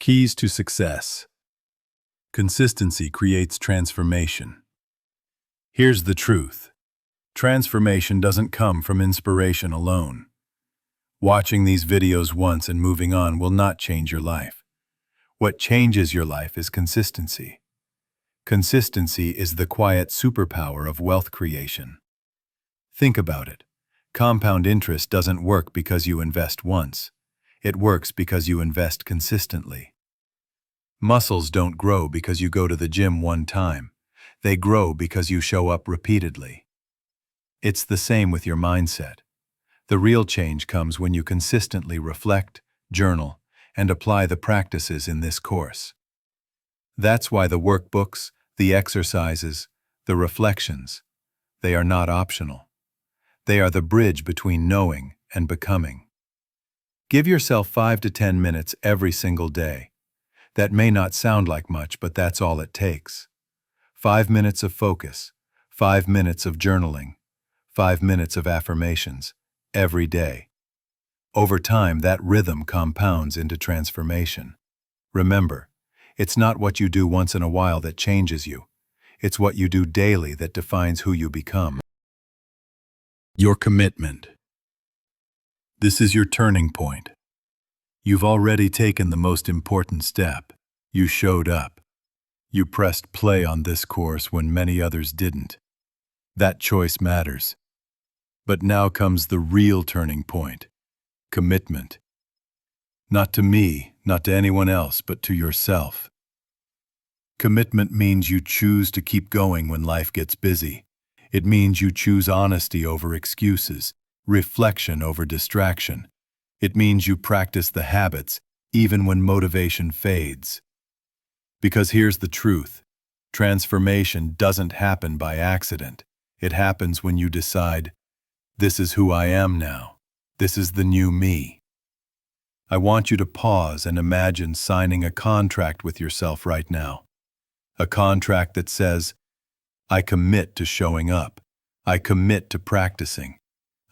Keys to success. Consistency creates transformation. Here's the truth. Transformation doesn't come from inspiration alone. Watching these videos once and moving on will not change your life. What changes your life is consistency. Consistency is the quiet superpower of wealth creation. Think about it. Compound interest doesn't work because you invest once. It works because you invest consistently. Muscles don't grow because you go to the gym one time. They grow because you show up repeatedly. It's the same with your mindset. The real change comes when you consistently reflect, journal, and apply the practices in this course. That's why the workbooks, the exercises, the reflections, they are not optional. They are the bridge between knowing and becoming. Give yourself 5 to 10 minutes every single day. That may not sound like much, but that's all it takes. 5 minutes of focus, 5 minutes of journaling, 5 minutes of affirmations, every day. Over time, that rhythm compounds into transformation. Remember, it's not what you do once in a while that changes you. It's what you do daily that defines who you become. Your commitment. This is your turning point. You've already taken the most important step. You showed up. You pressed play on this course when many others didn't. That choice matters. But now comes the real turning point. Commitment. Not to me, not to anyone else, but to yourself. Commitment means you choose to keep going when life gets busy. It means you choose honesty over excuses, reflection over distraction. It means you practice the habits, even when motivation fades. Because here's the truth. Transformation doesn't happen by accident. It happens when you decide, this is who I am now. This is the new me. I want you to pause and imagine signing a contract with yourself right now. A contract that says, I commit to showing up. I commit to practicing.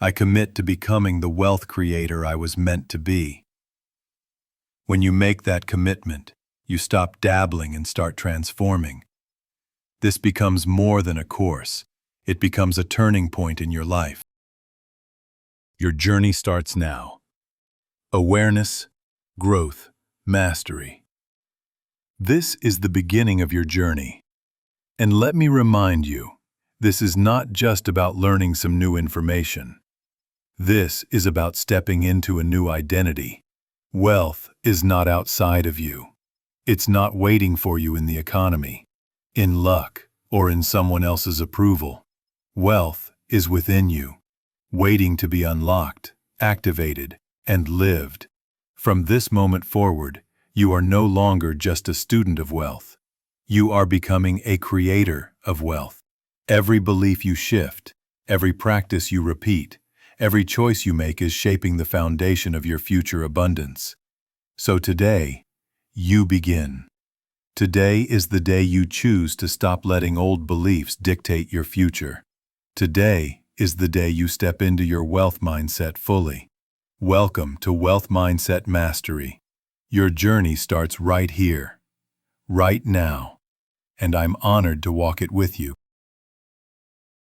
I commit to becoming the wealth creator I was meant to be. When you make that commitment, you stop dabbling and start transforming. This becomes more than a course. It becomes a turning point in your life. Your journey starts now. Awareness, growth, mastery. This is the beginning of your journey. And let me remind you, this is not just about learning some new information. This is about stepping into a new identity. Wealth is not outside of you. It's not waiting for you in the economy, in luck, or in someone else's approval. Wealth is within you, waiting to be unlocked, activated, and lived. From this moment forward, you are no longer just a student of wealth. You are becoming a creator of wealth. Every belief you shift, every practice you repeat, every choice you make is shaping the foundation of your future abundance. So today, you begin. Today is the day you choose to stop letting old beliefs dictate your future. Today is the day you step into your wealth mindset fully. Welcome to Wealth Mindset Mastery. Your journey starts right here, right now, and I'm honored to walk it with you.